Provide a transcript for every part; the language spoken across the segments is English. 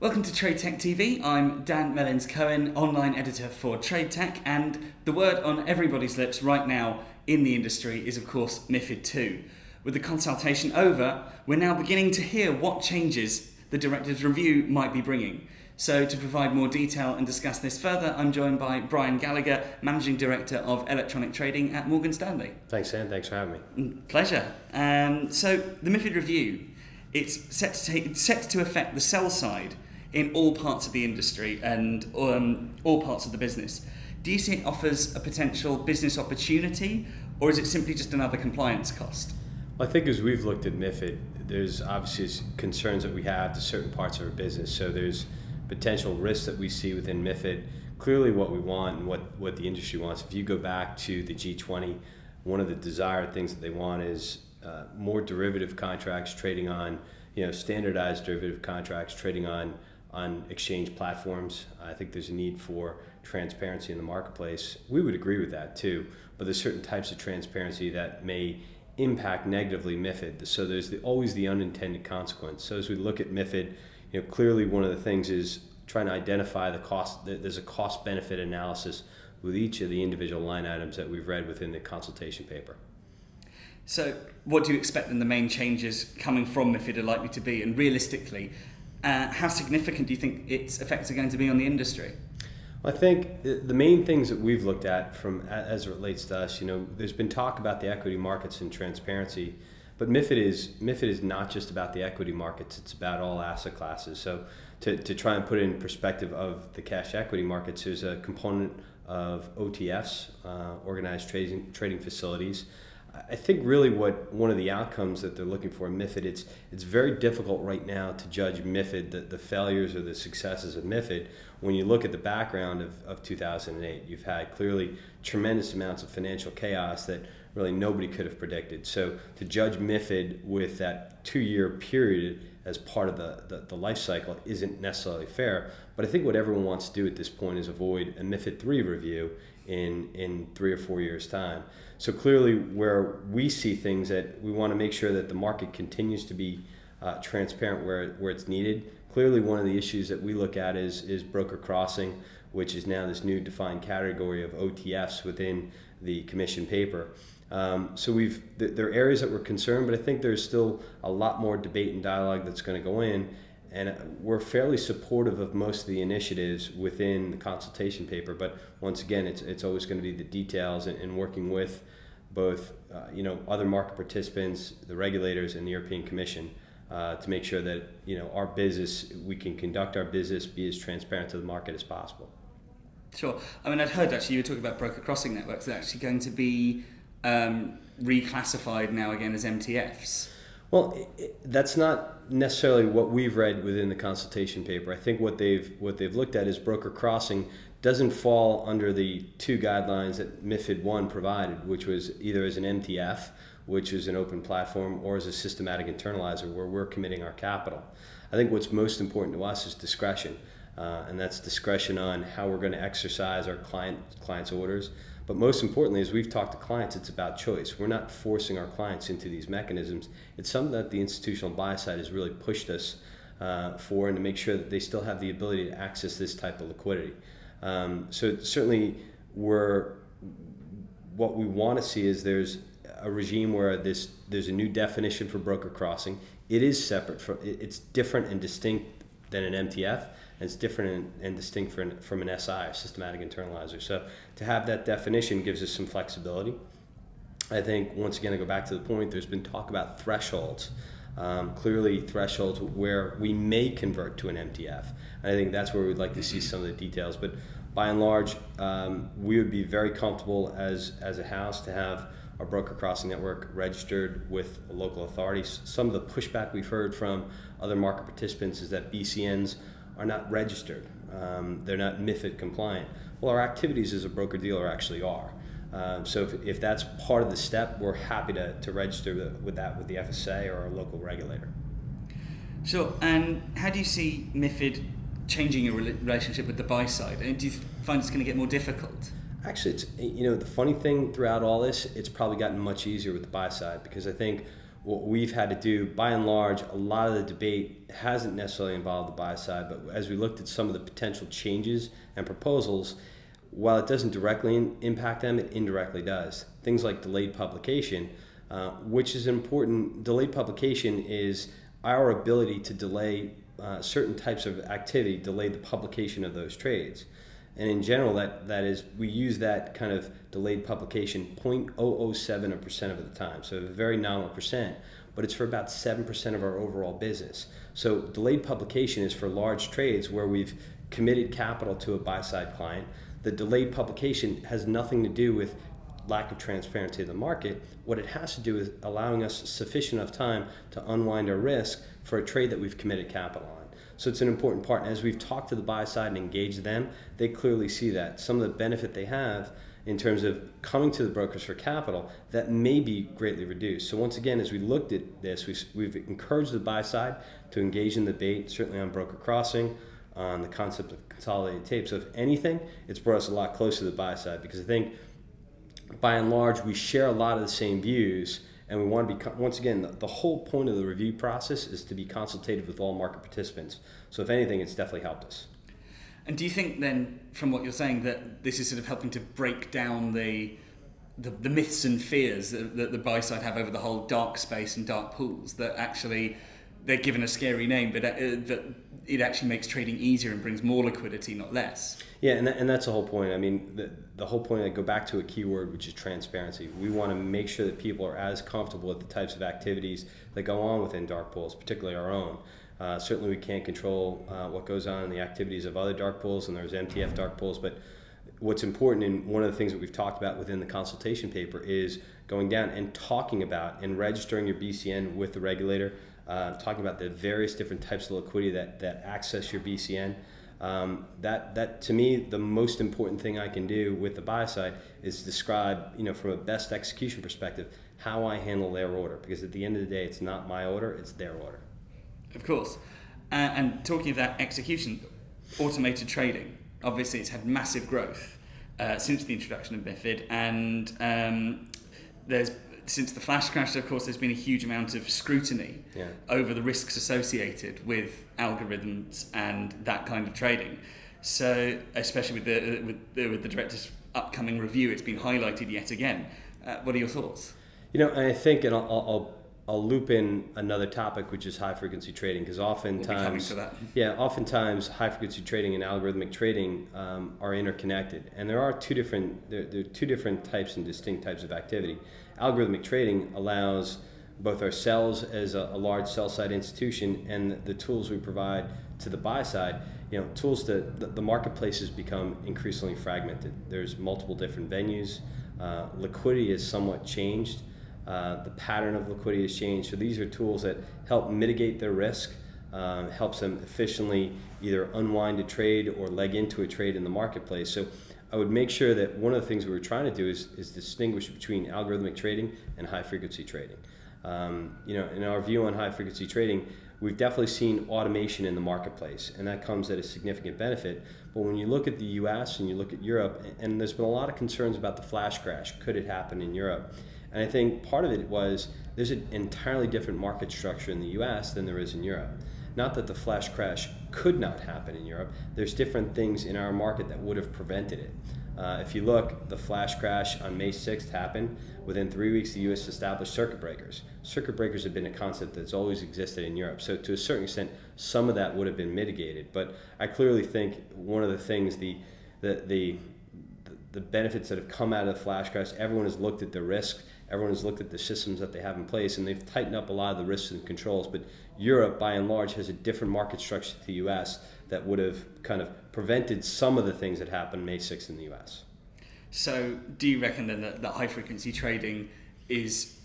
Welcome to TradeTech TV. I'm Dan Mellins-Cohen, online editor for TradeTech, and the word on everybody's lips right now in the industry is of course MiFID 2. With the consultation over, we're now beginning to hear what changes the Director's Review might be bringing. So to provide more detail and discuss this further, I'm joined by Brian Gallagher, Managing Director of Electronic Trading at Morgan Stanley. Thanks, Dan. Thanks for having me. Pleasure. So the MiFID Review, it's set to affect the sell side in all parts of the industry and all parts of the business. Do you see it offers a potential business opportunity, or is it simply just another compliance cost? Well, I think as we've looked at MiFID, there's obviously concerns that we have to certain parts of our business. So there's potential risks that we see within MiFID. Clearly what we want and what the industry wants, if you go back to the G20, one of the desired things that they want is more derivative contracts trading on, standardized derivative contracts trading on exchange platforms. I think there's a need for transparency in the marketplace. We would agree with that too, but there's certain types of transparency that may impact negatively MiFID. So there's always the unintended consequence. So as we look at MiFID, clearly one of the things is trying to identify the cost. There's a cost-benefit analysis with each of the individual line items that we've read within the consultation paper. So what do you expect then the main changes coming from MiFID are likely to be, and realistically, how significant do you think its effects are going to be on the industry? Well, I think the main things that we've looked at as it relates to us, there's been talk about the equity markets and transparency, but MiFID is not just about the equity markets, it's about all asset classes. So to try and put it in perspective of the cash equity markets, there's a component of OTFs, organized trading facilities. I think really one of the outcomes that they're looking for in MiFID, it's very difficult right now to judge MiFID, the failures or the successes of MiFID. When you look at the background of 2008, you've had clearly tremendous amounts of financial chaos that really nobody could have predicted. So to judge MiFID with that 2-year period as part of the life cycle isn't necessarily fair. But I think what everyone wants to do at this point is avoid a MiFID 3 review in 3 or 4 years' time. So clearly where we see things that we want to make sure that the market continues to be transparent where it's needed. Clearly one of the issues that we look at is broker crossing, which is now this new defined category of OTFs within the commission paper. So there are areas that we're concerned, but I think there's still a lot more debate and dialogue that's going to go in. And we're fairly supportive of most of the initiatives within the consultation paper, but once again, it's always going to be the details and working with both other market participants, the regulators, and the European Commission to make sure that our business, we can conduct our business, be as transparent to the market as possible. Sure. I mean, I'd heard actually you were talking about broker crossing networks. They're actually going to be reclassified now again as MTFs. Well, that's not necessarily what we've read within the consultation paper. I think what they've looked at is broker crossing doesn't fall under the 2 guidelines that MiFID 1 provided, which was either as an MTF, which is an open platform, or as a systematic internalizer where we're committing our capital. I think what's most important to us is discretion, and that's discretion on how we're going to exercise our clients' orders. But most importantly, as we've talked to clients, it's about choice. We're not forcing our clients into these mechanisms. It's something that the institutional buy side has really pushed us for, and to make sure that they still have the ability to access this type of liquidity. So certainly what we want to see is there's a regime where there's a new definition for broker crossing. It is separate, it's different and distinct than an MTF. It's different and distinct from an SI, a systematic internalizer. So to have that definition gives us some flexibility. I think, once again, I go back to the point, there's been talk about thresholds. Clearly thresholds where we may convert to an MTF. And I think that's where we'd like to see some of the details. But by and large, we would be very comfortable as a house to have our broker crossing network registered with local authorities. Some of the pushback we've heard from other market participants is that BCNs are not registered. They're not MiFID compliant. Well, our activities as a broker-dealer actually are. So if that's part of the step, we're happy to register with the FSA or our local regulator. Sure. And how do you see MiFID changing your relationship with the buy side? And do you find it's going to get more difficult? Actually, it's the funny thing throughout all this, it's probably gotten much easier with the buy side, because I think what we've had to do, by and large, a lot of the debate hasn't necessarily involved the buy side, but as we looked at some of the potential changes and proposals, while it doesn't directly impact them, it indirectly does. Things like delayed publication, which is important. Delayed publication is our ability to delay certain types of activity, delay the publication of those trades. And in general, that is, we use that kind of delayed publication 0.007% of the time, so a very nominal percent, but it's for about 7% of our overall business. So delayed publication is for large trades where we've committed capital to a buy-side client. The delayed publication has nothing to do with lack of transparency of the market. What it has to do is allowing us sufficient enough time to unwind our risk for a trade that we've committed capital on. So it's an important part. And as we've talked to the buy side and engaged them, they clearly see that. Some of the benefit they have in terms of coming to the brokers for capital, that may be greatly reduced. So once again, as we looked at this, we've encouraged the buy side to engage in the debate, certainly on broker crossing, on the concept of consolidated tape. So if anything, it's brought us a lot closer to the buy side, because I think by and large we share a lot of the same views, and we want to be, once again, the whole point of the review process is to be consultative with all market participants. So if anything, it's definitely helped us. And do you think then, from what you're saying, that this is sort of helping to break down the myths and fears that the buy side have over the whole dark space and dark pools, that actually they're given a scary name, but that it actually makes trading easier and brings more liquidity, not less? Yeah, and that's the whole point. I mean, the whole point, I go back to a key word, which is transparency. We want to make sure that people are as comfortable with the types of activities that go on within dark pools, particularly our own. Certainly we can't control what goes on in the activities of other dark pools, and there's MTF dark pools, but what's important, and one of the things that we've talked about within the consultation paper, is going down and talking about and registering your BCN with the regulator, talking about the various different types of liquidity that access your BCN. That to me, the most important thing I can do with the buy side is describe, from a best execution perspective, how I handle their order, because at the end of the day, it's not my order, it's their order. Of course. And talking of that execution, automated trading, obviously it's had massive growth since the introduction of MiFID, and since the flash crash, of course, there's been a huge amount of scrutiny over the risks associated with algorithms and that kind of trading. So, especially with the director's upcoming review, it's been highlighted yet again. What are your thoughts? I think, and I'll loop in another topic, which is high frequency trading, because oftentimes, oftentimes high frequency trading and algorithmic trading are interconnected, and there are two different types and distinct types of activity. Algorithmic trading allows both ourselves as a large sell side institution and the tools we provide to the buy side. Tools that the marketplace has become increasingly fragmented. There's multiple different venues. Liquidity has somewhat changed. The pattern of liquidity has changed. So these are tools that help mitigate their risk, helps them efficiently either unwind a trade or leg into a trade in the marketplace. So I would make sure that one of the things we were trying to do is distinguish between algorithmic trading and high frequency trading. In our view on high frequency trading, we've definitely seen automation in the marketplace, and that comes at a significant benefit. But when you look at the US and you look at Europe, and there's been a lot of concerns about the flash crash, could it happen in Europe? And I think part of it was there's an entirely different market structure in the US than there is in Europe. Not that the flash crash could not happen in Europe, there's different things in our market that would have prevented it. If you look, the flash crash on May 6th happened. Within 3 weeks, the US established circuit breakers. Circuit breakers have been a concept that's always existed in Europe. So to a certain extent, some of that would have been mitigated. But I clearly think one of the things, the benefits that have come out of the flash crash, everyone has looked at the risk, everyone has looked at the systems that they have in place, and they've tightened up a lot of the risks and controls. But Europe, by and large, has a different market structure to the US that would have kind of prevented some of the things that happened May 6th in the US. So do you reckon then that high frequency trading is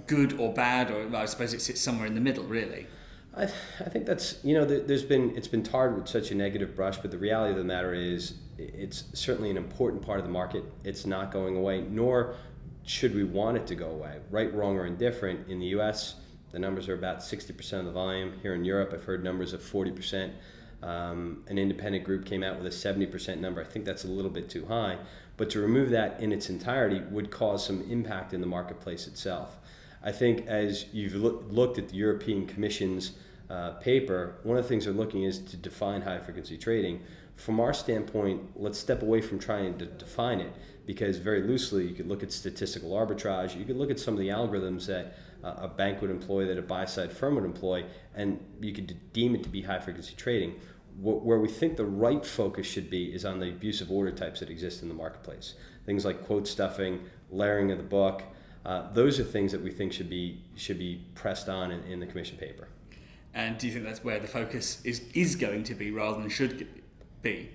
good or bad, or I suppose it sits somewhere in the middle, really? I think that's, it's been tarred with such a negative brush, but the reality of the matter is it's certainly an important part of the market. It's not going away, nor should we want it to go away. Right, wrong, or indifferent, in the US, the numbers are about 60% of the volume. Here in Europe, I've heard numbers of 40%. An independent group came out with a 70% number. I think that's a little bit too high, but to remove that in its entirety would cause some impact in the marketplace itself. I think as you've looked at the European Commission's paper, one of the things they're looking is to define high frequency trading. From our standpoint, let's step away from trying to define it, because very loosely you could look at statistical arbitrage, you could look at some of the algorithms that a bank would employ, that a buy-side firm would employ, and you could deem it to be high frequency trading. Where we think the right focus should be is on the abusive order types that exist in the marketplace. Things like quote stuffing, layering of the book, those are things that we think should be pressed on in the commission paper. And do you think that's where the focus is going to be rather than should be?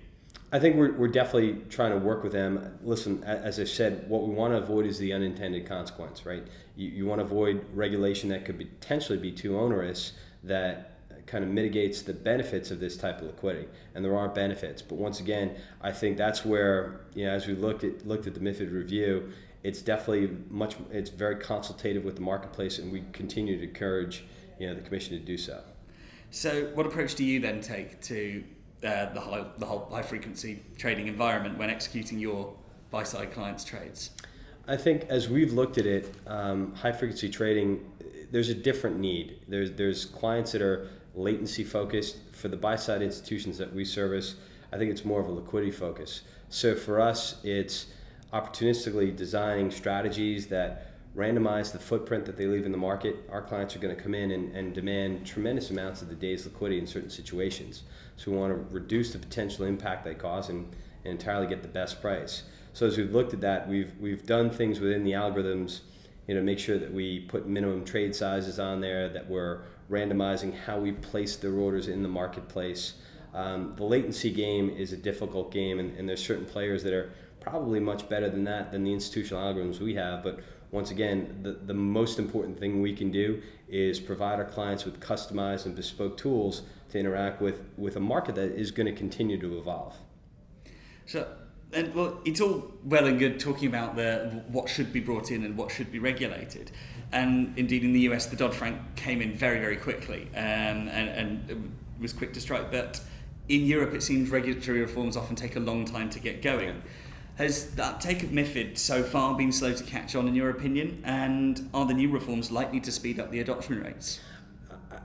I think we're definitely trying to work with them. Listen, as I said, what we want to avoid is the unintended consequence, right? You want to avoid regulation that could potentially be too onerous, that kind of mitigates the benefits of this type of liquidity. And there are benefits, but once again, I think that's where, as we looked at the MiFID review, it's definitely it's very consultative with the marketplace, and we continue to encourage the commission to do so. So what approach do you then take to the whole high frequency trading environment when executing your buy-side clients' trades? I think as we've looked at it, high frequency trading, there's a different need. There's clients that are latency focused. For the buy-side institutions that we service, I think it's more of a liquidity focus. So for us, it's opportunistically designing strategies that randomize the footprint that they leave in the market. Our clients are going to come in and demand tremendous amounts of the day's liquidity in certain situations. So we want to reduce the potential impact they cause and entirely get the best price. So as we've looked at that, we've done things within the algorithms, make sure that we put minimum trade sizes on there, that we're randomizing how we place their orders in the marketplace. The latency game is a difficult game, and there's certain players that are probably much better than that, than the institutional algorithms we have. But once again, the most important thing we can do is provide our clients with customized and bespoke tools to interact with a market that is going to continue to evolve. So, well, it's all well and good talking about what should be brought in and what should be regulated. And indeed, in the US, the Dodd-Frank came in very, very quickly and was quick to strike. But in Europe, it seems regulatory reforms often take a long time to get going. Has the uptake of MiFID so far been slow to catch on, in your opinion? And are the new reforms likely to speed up the adoption rates?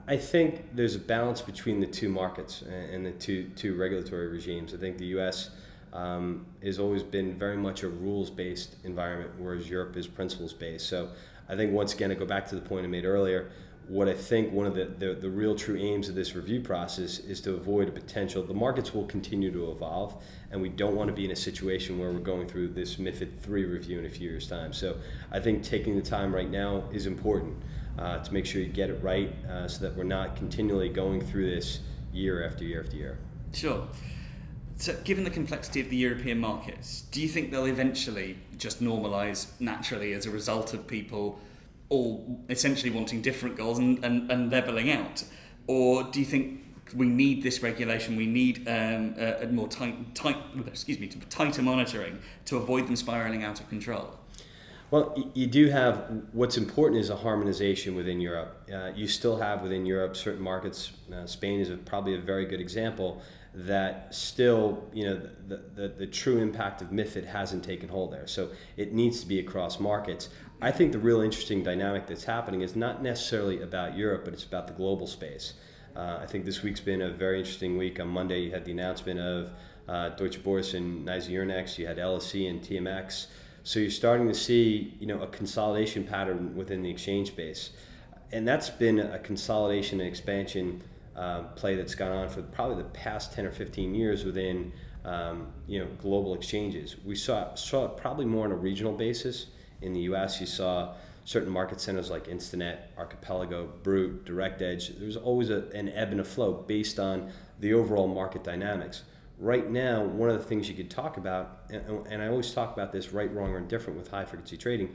I think there's a balance between the two markets and the two regulatory regimes. I think the U.S. Has always been very much a rules-based environment, whereas Europe is principles-based. So I think, once again, I go back to the point I made earlier, what I think one of the real true aims of this review process is to avoid a potential. The markets will continue to evolve, and we don't want to be in a situation where we're going through this MiFID 3 review in a few years' time. So I think taking the time right now is important to make sure you get it right, so that we're not continually going through this year after year after year. Sure. So given the complexity of the European markets, do you think they'll eventually just normalise naturally as a result of people all essentially wanting different goals and levelling out? Or do you think we need this regulation, we need a more tighter monitoring to avoid them spiralling out of control? Well, you do have, what's important is a harmonization within Europe. You still have within Europe certain markets, Spain is probably a very good example, that still, the true impact of MiFID hasn't taken hold there. So it needs to be across markets. I think the real interesting dynamic that's happening is not necessarily about Europe, but it's about the global space. I think this week's been a very interesting week. On Monday, you had the announcement of Deutsche Börse and NYSE Euronext. You had LSE and TMX. So you're starting to see, a consolidation pattern within the exchange space, and that's been a consolidation and expansion play that's gone on for probably the past 10 or 15 years within, global exchanges. We saw it probably more on a regional basis. In the U.S., you saw certain market centers like Instinet, Archipelago, Brute, Direct Edge. There's always an ebb and a flow based on the overall market dynamics. Right now, one of the things you could talk about, and I always talk about this right, wrong, or indifferent with high-frequency trading,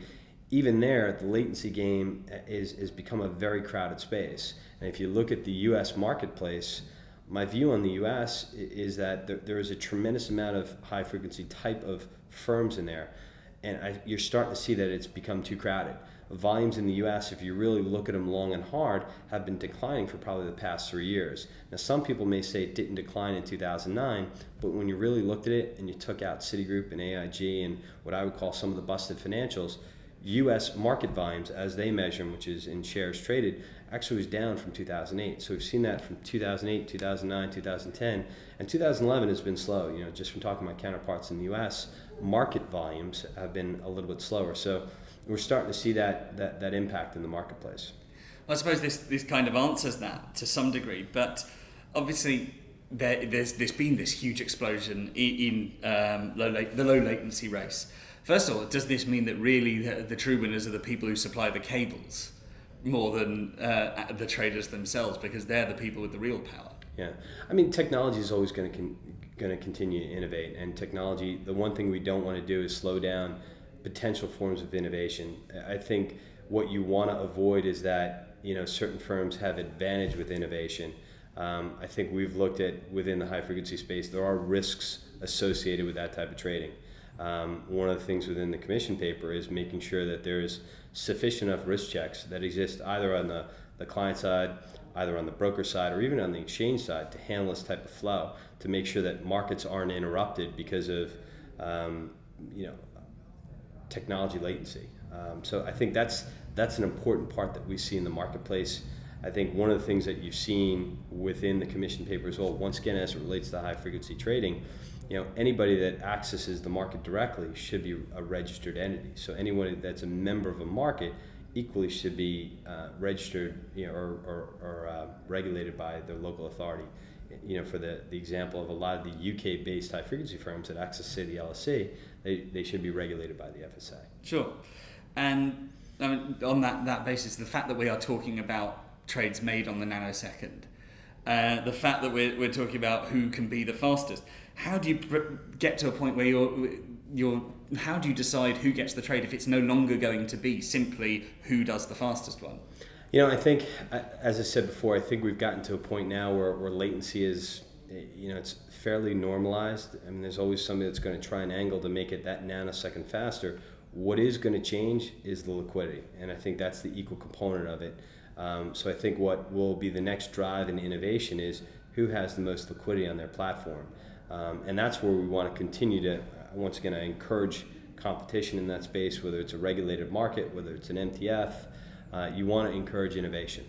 even there, the latency game is become a very crowded space. And if you look at the U.S. marketplace, my view on the U.S. is that there is a tremendous amount of high-frequency type of firms in there, and you're starting to see that it's become too crowded. Volumes in the U.S., if you really look at them long and hard, have been declining for probably the past 3 years. Now, some people may say it didn't decline in 2009, but when you really looked at it and you took out Citigroup and AIG and what I would call some of the busted financials, U.S. market volumes, as they measure them, which is in shares traded, actually was down from 2008. So we've seen that from 2008, 2009, 2010, and 2011 has been slow. You know, just from talking to my counterparts in the U.S., market volumes have been a little bit slower. So we're starting to see that impact in the marketplace. I suppose this kind of answers that to some degree, but obviously there's been this huge explosion in the low latency race. First of all, does this mean that really the true winners are the people who supply the cables more than the traders themselves, because they're the people with the real power? Yeah, I mean, technology is always going to continue to innovate, and technology, the one thing we don't want to do is slow down potential forms of innovation. I think what you want to avoid is that, you know, certain firms have advantage with innovation. I think we've looked at, within the high frequency space, there are risks associated with that type of trading. One of the things within the commission paper is making sure that there's sufficient enough risk checks that exist either on the client side, either on the broker side, or even on the exchange side, to handle this type of flow, to make sure that markets aren't interrupted because of technology latency. So I think that's an important part that we see in the marketplace. I think one of the things that you've seen within the commission paper as well, once again, as it relates to high frequency trading, you know, anybody that accesses the market directly should be a registered entity. So anyone that's a member of a market equally should be registered, you know, or regulated by their local authority. You know, for the example of a lot of the UK-based high-frequency firms that access, say, the LSE, they should be regulated by the FSA. Sure. And I mean, on that basis, the fact that we are talking about trades made on the nanosecond, the fact that we're talking about who can be the fastest, how do you get to a point where how do you decide who gets the trade if it's no longer going to be simply who does the fastest one? You know, I think, as I said before, I think we've gotten to a point now where latency is, you know, it's fairly normalized. I mean, there's always somebody that's going to try and angle to make it that nanosecond faster. What is going to change is the liquidity, and I think that's the equal component of it. So I think what will be the next drive in innovation is who has the most liquidity on their platform. And that's where we want to continue to, once again, I encourage competition in that space, whether it's a regulated market, whether it's an MTF. You want to encourage innovation.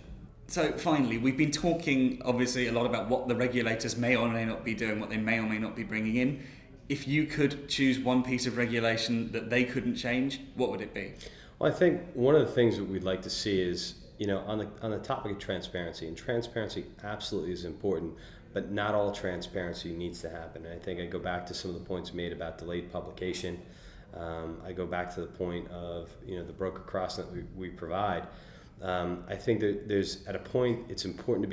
So finally, we've been talking obviously a lot about what the regulators may or may not be doing, what they may or may not be bringing in. If you could choose one piece of regulation that they couldn't change, what would it be? Well, I think one of the things that we'd like to see is, you know, on the topic of transparency, and transparency absolutely is important, but not all transparency needs to happen. And I think I go back to some of the points made about delayed publication. I go back to the point of, you know, the broker crossing that we provide. I think that there's, at a point, it's important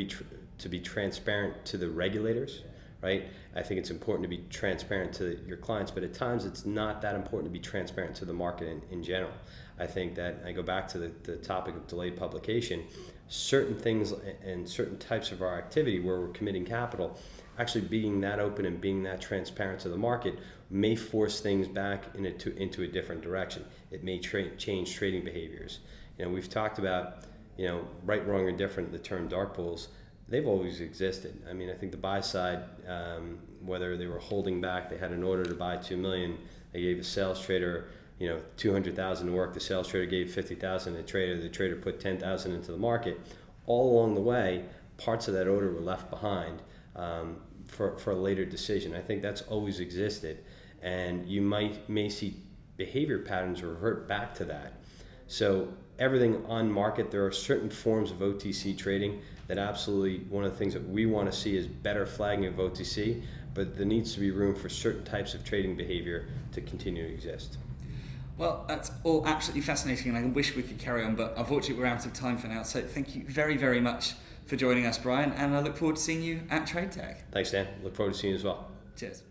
to be transparent to the regulators, right? I think it's important to be transparent to your clients, but at times it's not that important to be transparent to the market in general. I think that, I go back to the topic of delayed publication, certain things and certain types of our activity where we're committing capital, actually being that open and being that transparent to the market may force things back into a different direction. It may change trading behaviors. You know, we've talked about, you know, right, wrong, or different, the term dark pools. They've always existed. I mean, I think the buy side, whether they were holding back, they had an order to buy 2 million, they gave a sales trader, you know, 200,000 to work, the sales trader gave 50,000 to the trader put 10,000 into the market. All along the way, parts of that order were left behind for a later decision. I think that's always existed, and you may see behavior patterns revert back to that. So everything on market, there are certain forms of OTC trading that absolutely, one of the things that we want to see is better flagging of OTC, but there needs to be room for certain types of trading behavior to continue to exist. Well, that's all absolutely fascinating, and I wish we could carry on, but unfortunately we're out of time for now. So thank you very, very much for joining us, Brian, and I look forward to seeing you at TradeTech. Thanks, Dan. Look forward to seeing you as well. Cheers.